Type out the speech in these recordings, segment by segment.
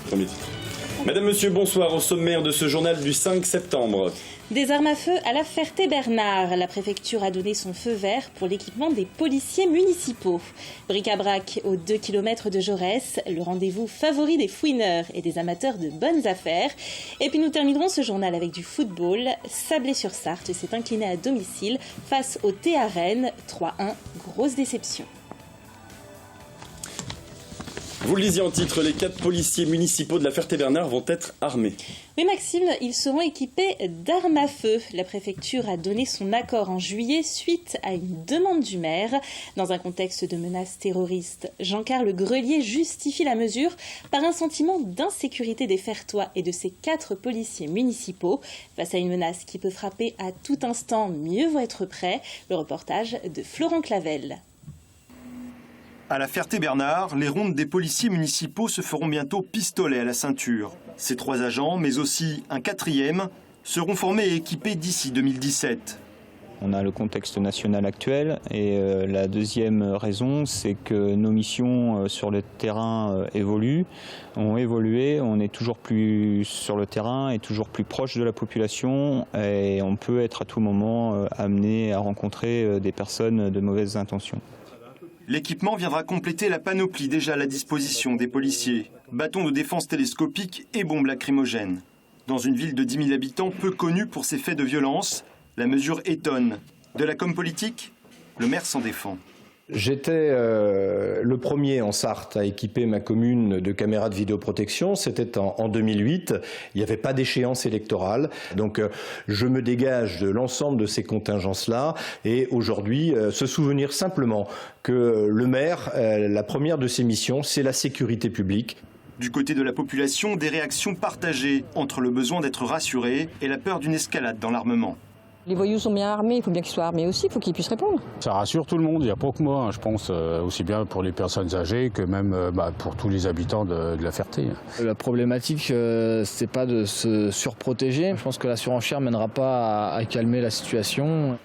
Premier titre. Madame, Monsieur, bonsoir. Au sommaire de ce journal du 5 septembre. Des armes à feu à la Ferté-Bernard. La préfecture a donné son feu vert pour l'équipement des policiers municipaux. Bric-à-brac aux 2 km de Jaurès, le rendez-vous favori des fouineurs et des amateurs de bonnes affaires. Et puis nous terminerons ce journal avec du football. Sablé-sur-Sarthe s'est incliné à domicile face au TA Rennes. 3-1, grosse déception. Vous le disiez en titre, les 4 policiers municipaux de la Ferté-Bernard vont être armés. Oui Maxime, ils seront équipés d'armes à feu. La préfecture a donné son accord en juillet suite à une demande du maire. Dans un contexte de menaces terroristes, Jean-Carl Grelier justifie la mesure par un sentiment d'insécurité des Fertois et de ses 4 policiers municipaux. Face à une menace qui peut frapper à tout instant, mieux vaut être prêt. Le reportage de Florent Clavel. À la Ferté-Bernard, les rondes des policiers municipaux se feront bientôt pistolet à la ceinture. Ces 3 agents, mais aussi un 4e, seront formés et équipés d'ici 2017. On a le contexte national actuel et la deuxième raison, c'est que nos missions sur le terrain ont évolué, on est toujours plus sur le terrain et toujours plus proche de la population et on peut être à tout moment amené à rencontrer des personnes de mauvaises intentions. L'équipement viendra compléter la panoplie déjà à la disposition des policiers. Bâtons de défense télescopiques et bombes lacrymogènes. Dans une ville de 10 000 habitants peu connue pour ses faits de violence, la mesure étonne. De la com politique, le maire s'en défend. J'étais le premier en Sarthe à équiper ma commune de caméras de vidéoprotection. C'était en 2008. Il n'y avait pas d'échéance électorale. Donc je me dégage de l'ensemble de ces contingences-là. Et aujourd'hui, se souvenir simplement que le maire, la première de ses missions, c'est la sécurité publique. Du côté de la population, des réactions partagées entre le besoin d'être rassuré et la peur d'une escalade dans l'armement. Les voyous sont bien armés, il faut bien qu'ils soient armés aussi, il faut qu'ils puissent répondre. Ça rassure tout le monde, il n'y a pas que moi, je pense, aussi bien pour les personnes âgées que même pour tous les habitants de la Ferté. La problématique, c'est pas de se surprotéger. Je pense que la surenchère ne mènera pas à calmer la situation.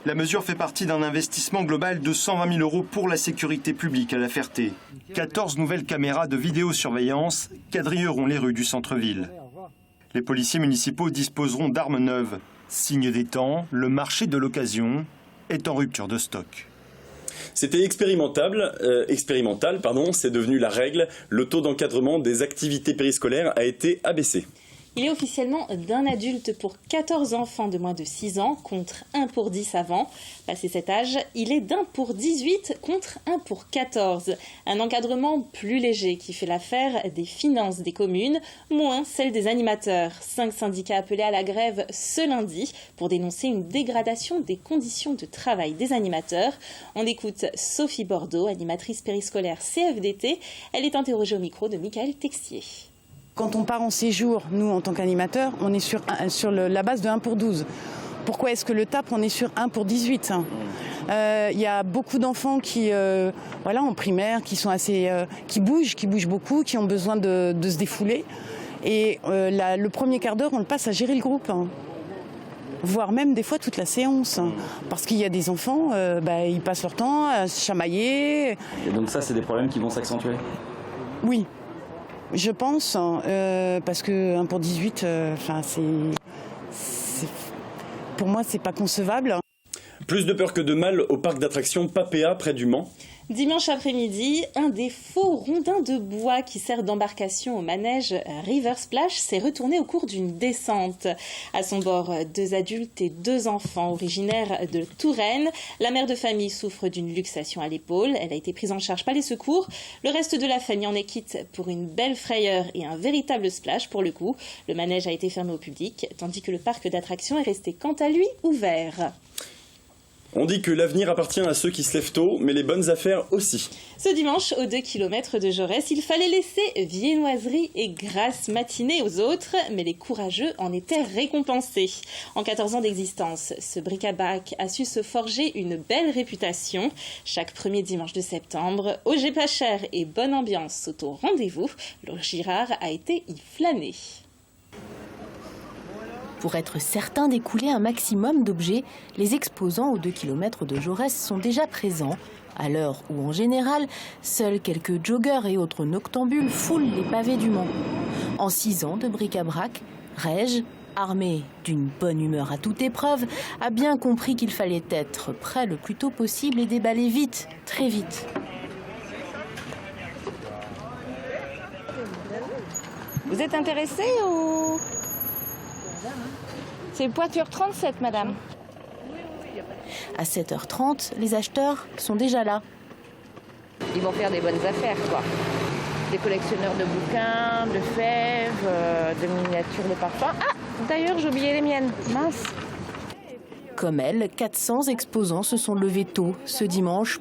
La mesure fait partie d'un investissement global de 120 000 € pour la sécurité publique à la Ferté. 14 nouvelles caméras de vidéosurveillance quadrilleront les rues du centre-ville. Les policiers municipaux disposeront d'armes neuves. Signe des temps, le marché de l'occasion est en rupture de stock. C'était expérimental, c'est devenu la règle. Le taux d'encadrement des activités périscolaires a été abaissé. Il est officiellement d'un adulte pour 14 enfants de moins de 6 ans contre 1 pour 10 avant. Passé cet âge, il est d'1 pour 18 contre 1 pour 14. Un encadrement plus léger qui fait l'affaire des finances des communes, moins celle des animateurs. 5 syndicats appelés à la grève ce lundi pour dénoncer une dégradation des conditions de travail des animateurs. On écoute Sophie Bordeaux, animatrice périscolaire CFDT. Elle est interrogée au micro de Michael Texier. Quand on part en séjour, nous, en tant qu'animateurs, on est sur la base de 1 pour 12. Pourquoi est-ce que le TAP, on est sur 1 pour 18 ? Il y a beaucoup d'enfants qui, en primaire, qui sont qui bougent beaucoup, qui ont besoin de se défouler. Et le premier quart d'heure, on le passe à gérer le groupe. Voire même des fois toute la séance. Parce qu'il y a des enfants, ils passent leur temps à se chamailler. Et donc ça, c'est des problèmes qui vont s'accentuer ? Oui. Je pense, parce que 1 pour 18, pour moi, c'est pas concevable. Plus de peur que de mal au parc d'attractions Papéa près du Mans. Dimanche après-midi, un des faux rondins de bois qui sert d'embarcation au manège River Splash s'est retourné au cours d'une descente. À son bord, 2 adultes et 2 enfants originaires de Touraine. La mère de famille souffre d'une luxation à l'épaule. Elle a été prise en charge par les secours. Le reste de la famille en est quitte pour une belle frayeur et un véritable splash pour le coup. Le manège a été fermé au public, tandis que le parc d'attractions est resté quant à lui ouvert. On dit que l'avenir appartient à ceux qui se lèvent tôt, mais les bonnes affaires aussi. Ce dimanche, aux 2 km de Jaurès, il fallait laisser viennoiserie et grasse matinée aux autres, mais les courageux en étaient récompensés. En 14 ans d'existence, ce bric-à-brac a su se forger une belle réputation. Chaque premier dimanche de septembre, OG pas cher et bonne ambiance sont au rendez-vous. Laure Girard a été y flâner. Pour être certain d'écouler un maximum d'objets, les exposants aux 2 km de Jaurès sont déjà présents, à l'heure où, en général, seuls quelques joggeurs et autres noctambules foulent les pavés du Mans. En 6 ans de bric-à-brac, Reg, armé d'une bonne humeur à toute épreuve, a bien compris qu'il fallait être prêt le plus tôt possible et déballer vite, très vite. Vous êtes intéressé ou... C'est Poiture 37, madame. À 7h30, les acheteurs sont déjà là. Ils vont faire des bonnes affaires, quoi. Des collectionneurs de bouquins, de fèves, de miniatures de parfums. Ah, d'ailleurs, j'ai oublié les miennes. Mince. Comme elle, 400 exposants se sont levés tôt ce dimanche.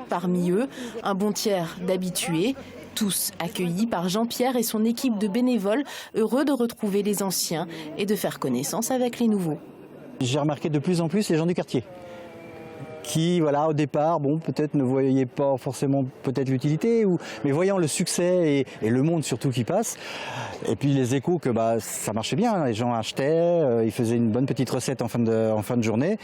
Parmi eux, un bon tiers d'habitués, tous accueillis par Jean-Pierre et son équipe de bénévoles, heureux de retrouver les anciens et de faire connaissance avec les nouveaux. J'ai remarqué de plus en plus les gens du quartier qui, voilà, au départ, bon, peut-être ne voyaient pas forcément peut-être l'utilité, mais voyant le succès et le monde surtout qui passe, et puis les échos que ça marchait bien, les gens achetaient, ils faisaient une bonne petite recette en fin de journée.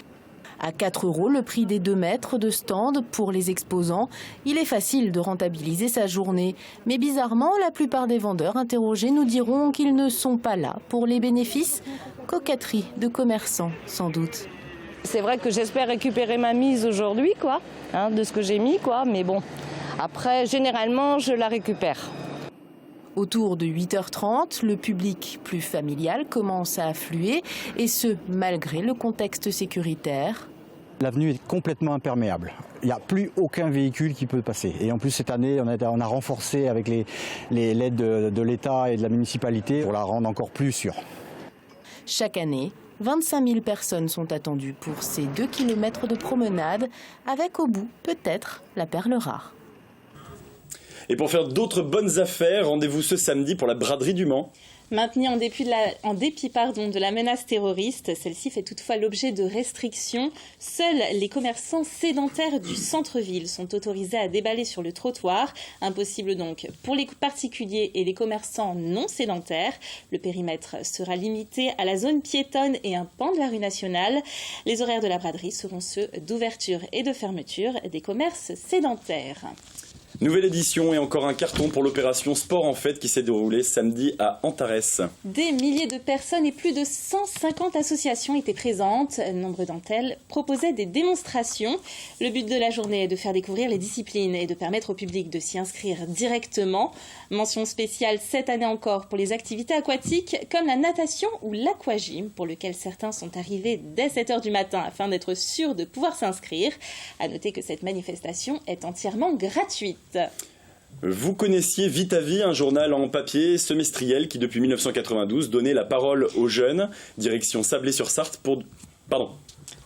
À 4 € le prix des 2 mètres de stand pour les exposants, il est facile de rentabiliser sa journée. Mais bizarrement, la plupart des vendeurs interrogés nous diront qu'ils ne sont pas là pour les bénéfices. Coquetterie de commerçants, sans doute. C'est vrai que j'espère récupérer ma mise aujourd'hui, quoi, de ce que j'ai mis, quoi. Mais bon, après, généralement, je la récupère. Autour de 8h30, le public plus familial commence à affluer, et ce, malgré le contexte sécuritaire. L'avenue est complètement imperméable. Il n'y a plus aucun véhicule qui peut passer. Et en plus, cette année, on a renforcé avec l'aide de l'État et de la municipalité pour la rendre encore plus sûre. Chaque année, 25 000 personnes sont attendues pour ces 2 kilomètres de promenade, avec au bout, peut-être, la perle rare. Et pour faire d'autres bonnes affaires, rendez-vous ce samedi pour la braderie du Mans. Maintenue en dépit de la menace terroriste, celle-ci fait toutefois l'objet de restrictions. Seuls les commerçants sédentaires du centre-ville sont autorisés à déballer sur le trottoir. Impossible donc pour les particuliers et les commerçants non sédentaires. Le périmètre sera limité à la zone piétonne et un pan de la rue nationale. Les horaires de la braderie seront ceux d'ouverture et de fermeture des commerces sédentaires. Nouvelle édition et encore un carton pour l'opération Sport en Fête qui s'est déroulée samedi à Antares. Des milliers de personnes et plus de 150 associations étaient présentes. Nombre d'entre elles proposaient des démonstrations. Le but de la journée est de faire découvrir les disciplines et de permettre au public de s'y inscrire directement. Mention spéciale cette année encore pour les activités aquatiques comme la natation ou l'aquagym pour lequel certains sont arrivés dès 7h du matin afin d'être sûrs de pouvoir s'inscrire. À noter que cette manifestation est entièrement gratuite. Vous connaissiez Vite à Vie, un journal en papier semestriel qui depuis 1992 donnait la parole aux jeunes, direction Sablé-sur-Sarthe pour... Pardon.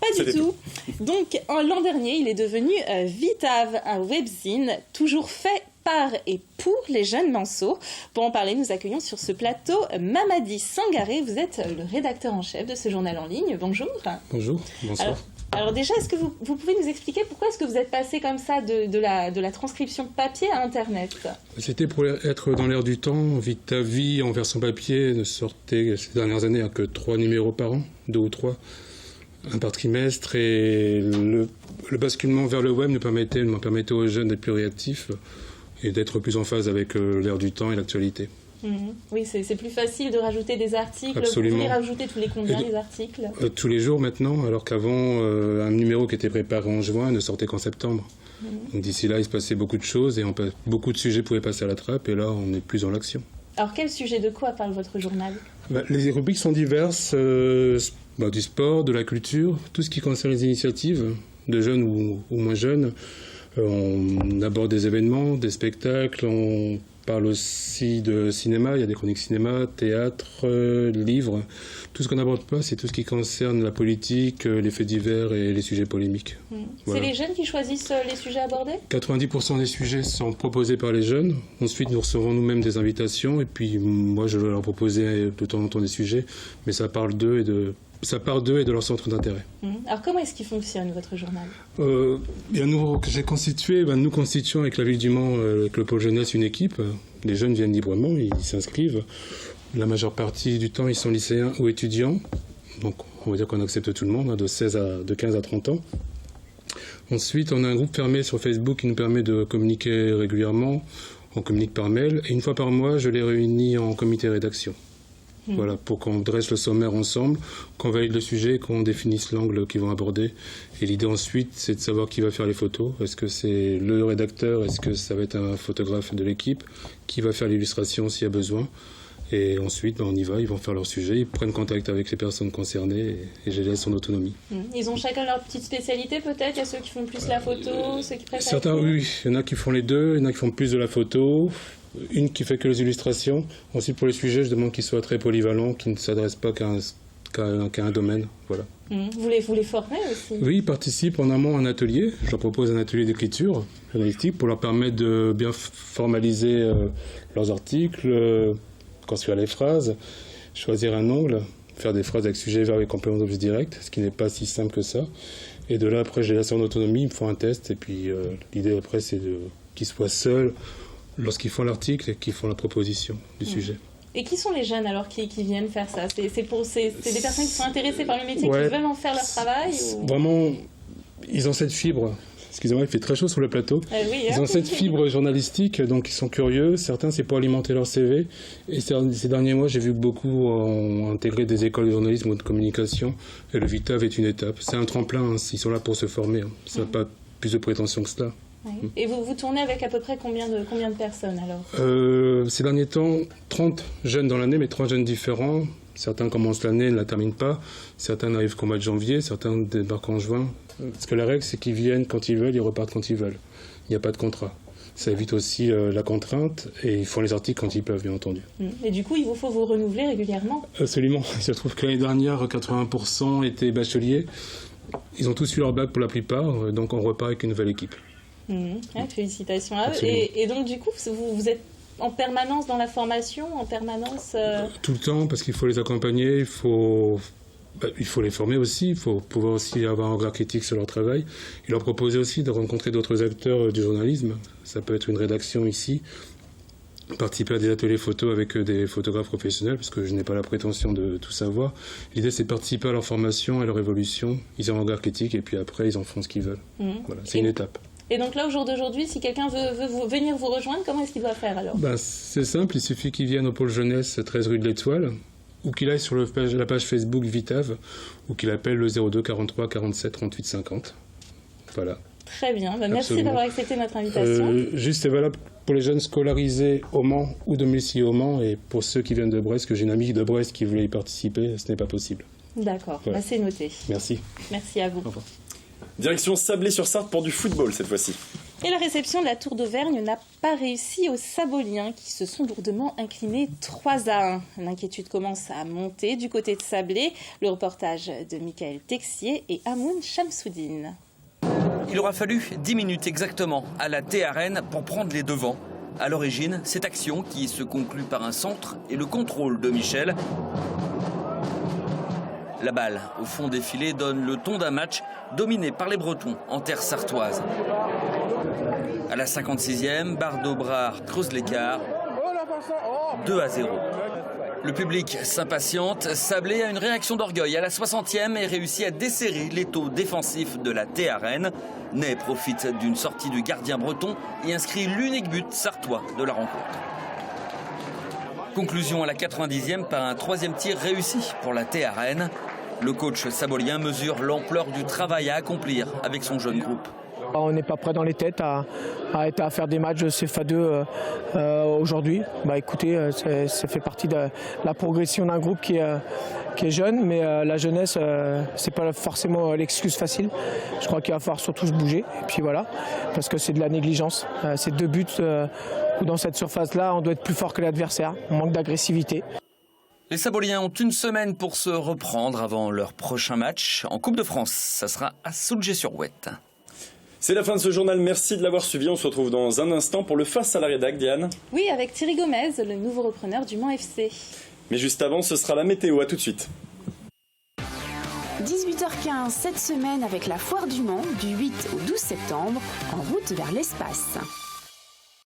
Pas du tout. Donc l'an dernier, il est devenu Vitav, un webzine toujours fait par et pour les jeunes manceaux. Pour en parler, nous accueillons sur ce plateau Mamadi Sangaré. Vous êtes le rédacteur en chef de ce journal en ligne. Bonjour. Bonjour, bonsoir. Alors déjà, est-ce que vous pouvez nous expliquer pourquoi est-ce que vous êtes passé comme ça de la transcription papier à Internet ? C'était pour être dans l'air du temps. Vite à Vie en version papier ne sortait ces dernières années que 3 numéros par an, 2 ou 3, un par trimestre. Et le basculement vers le web me permettait aux jeunes d'être plus réactifs et d'être plus en phase avec l'air du temps et l'actualité. Oui, c'est plus facile de rajouter des articles. Absolument. Vous pouvez rajouter tous les combien, les articles tous les jours maintenant, alors qu'avant, un numéro qui était préparé en juin ne sortait qu'en septembre. Donc d'ici là, il se passait beaucoup de choses et beaucoup de sujets pouvaient passer à la trappe et là, on est plus dans l'action. Alors, quel sujet de quoi parle votre journal ? Les rubriques sont diverses, du sport, de la culture, tout ce qui concerne les initiatives, de jeunes ou moins jeunes. On aborde des événements, des spectacles, on parle aussi de cinéma, il y a des chroniques cinéma, théâtre, livres. Tout ce qu'on n'aborde pas, c'est tout ce qui concerne la politique, les faits divers et les sujets polémiques. Voilà. C'est les jeunes qui choisissent les sujets abordés ? 90% des sujets sont proposés par les jeunes. Ensuite, nous recevons nous-mêmes des invitations et puis moi, je vais leur proposer de temps en temps des sujets, mais ça part d'eux et de leur centre d'intérêt. Alors comment est-ce qu'il fonctionne, votre journal ? J'ai constitué, nous constituons avec la ville du Mans, avec le pôle jeunesse, une équipe. Les jeunes viennent librement, ils s'inscrivent. La majeure partie du temps, ils sont lycéens ou étudiants. Donc on va dire qu'on accepte tout le monde, de 15 à 30 ans. Ensuite, on a un groupe fermé sur Facebook qui nous permet de communiquer régulièrement. On communique par mail et une fois par mois, je les réunis en comité rédaction. Voilà, pour qu'on dresse le sommaire ensemble, qu'on valide le sujet, qu'on définisse l'angle qu'ils vont aborder. Et l'idée ensuite, c'est de savoir qui va faire les photos. Est-ce que c'est le rédacteur? Est-ce que ça va être un photographe de l'équipe? Qui va faire l'illustration s'il y a besoin? Et ensuite, on y va, ils vont faire leur sujet, ils prennent contact avec les personnes concernées et je les laisse en autonomie. Ils ont chacun leur petite spécialité peut-être? Il y a ceux qui font plus la photo, ceux qui préfèrent... Certains, oui. Il y en a qui font les deux, il y en a qui font plus de la photo. Une qui fait que les illustrations. Ensuite, pour les sujets, je demande qu'ils soient très polyvalents, qu'ils ne s'adressent pas qu'à un domaine. Voilà. Vous les formez aussi? Oui, ils participent en amont à un atelier. Je leur propose un atelier d'écriture journalistique pour leur permettre de bien formaliser leurs articles, construire les phrases, choisir un angle, faire des phrases avec sujet, verbe et complément d'objet direct, ce qui n'est pas si simple que ça. Et de là, après, je les laisse en autonomie, ils me font un test. Et puis, l'idée après, c'est qu'ils soient seuls lorsqu'ils font l'article et qu'ils font la proposition du sujet. Et qui sont les jeunes alors qui viennent faire ça? C'est des personnes qui sont intéressées par le métier, Ouais. qui veulent en faire leur travail Vraiment, ils ont cette fibre. Excusez-moi, il fait très chaud sur le plateau. Oui, Ils ont cette fibre journalistique, donc ils sont curieux. Certains, c'est pour alimenter leur CV. Et ces derniers mois, j'ai vu que beaucoup ont intégré des écoles de journalisme ou de communication. Et le VITAV est une étape. C'est un tremplin, ils sont là pour se former. Ça n'a pas plus de prétention que cela. Oui. Et vous tournez avec à peu près combien de personnes alors? Ces derniers temps, 30 jeunes dans l'année, mais 30 jeunes différents. Certains commencent l'année et ne la terminent pas. Certains n'arrivent qu'au mois de janvier, certains débarquent en juin. Parce que la règle, c'est qu'ils viennent quand ils veulent, ils repartent quand ils veulent. Il n'y a pas de contrat. Ça évite aussi la contrainte et ils font les articles quand ils peuvent, bien entendu. Et du coup, il vous faut vous renouveler régulièrement? Absolument. Il se trouve que l'année dernière, 80% étaient bacheliers. Ils ont tous eu leur bac pour la plupart, donc on repart avec une nouvelle équipe. Félicitations à eux. Et donc, du coup, vous êtes en permanence dans la formation, en permanence Tout le temps, parce qu'il faut les accompagner, il faut les former aussi, il faut pouvoir aussi avoir un regard critique sur leur travail. Et leur proposer aussi de rencontrer d'autres acteurs du journalisme. Ça peut être une rédaction ici, participer à des ateliers photos avec des photographes professionnels, parce que je n'ai pas la prétention de tout savoir. L'idée, c'est de participer à leur formation, à leur évolution. Ils ont un regard critique et puis après, ils en font ce qu'ils veulent. Voilà, c'est une étape. Et donc là, au jour d'aujourd'hui, si quelqu'un veut venir vous rejoindre, comment est-ce qu'il doit faire alors? C'est simple, il suffit qu'il vienne au pôle jeunesse 13 rue de l'Étoile, ou qu'il aille sur la page Facebook VITAV, ou qu'il appelle le 02 43 47 38 50. Voilà. Très bien, merci d'avoir accepté notre invitation. Juste, c'est valable pour les jeunes scolarisés au Mans ou domiciliés au Mans, et pour ceux qui viennent de Brest, que j'ai une amie de Brest qui voulait y participer, ce n'est pas possible. D'accord, voilà. C'est noté. Merci. Merci à vous. Au revoir. Direction Sablé-sur-Sarthe pour du football cette fois-ci. Et la réception de la Tour d'Auvergne n'a pas réussi aux Saboliens qui se sont lourdement inclinés 3-1. L'inquiétude commence à monter du côté de Sablé. Le reportage de Michael Texier et Amoun Chamsoudine. Il aura fallu 10 minutes exactement à la T-Arène pour prendre les devants. À l'origine, cette action qui se conclut par un centre et le contrôle de Michel. La balle au fond des filets donne le ton d'un match dominé par les Bretons en terre sartoise. À la 56e, Bardobrard creuse l'écart, 2-0. Le public s'impatiente, Sablé a une réaction d'orgueil à la 60e et réussit à desserrer l'étau défensif de la T-Arène. Ney profite d'une sortie du gardien breton et inscrit l'unique but sartois de la rencontre. Conclusion à la 90e par un troisième tir réussi pour la T-Arène. Le coach sabolien mesure l'ampleur du travail à accomplir avec son jeune groupe. On n'est pas prêt dans les têtes à faire des matchs CFA2 aujourd'hui. Écoutez, ça fait partie de la progression d'un groupe qui est jeune, mais la jeunesse, c'est pas forcément l'excuse facile. Je crois qu'il va falloir surtout se bouger. Et puis voilà, parce que c'est de la négligence. C'est 2 buts où dans cette surface-là, on doit être plus fort que l'adversaire. On manque d'agressivité. Les Saboliens ont une semaine pour se reprendre avant leur prochain match en Coupe de France. Ça sera à Soulgé-sur-Ouette. C'est la fin de ce journal, merci de l'avoir suivi. On se retrouve dans un instant pour le Face à la Rédac, Diane. Oui, avec Thierry Gomez, le nouveau repreneur du Mans FC. Mais juste avant, ce sera la météo, à tout de suite. 18h15 cette semaine avec la Foire du Mans du 8 au 12 septembre en route vers l'espace.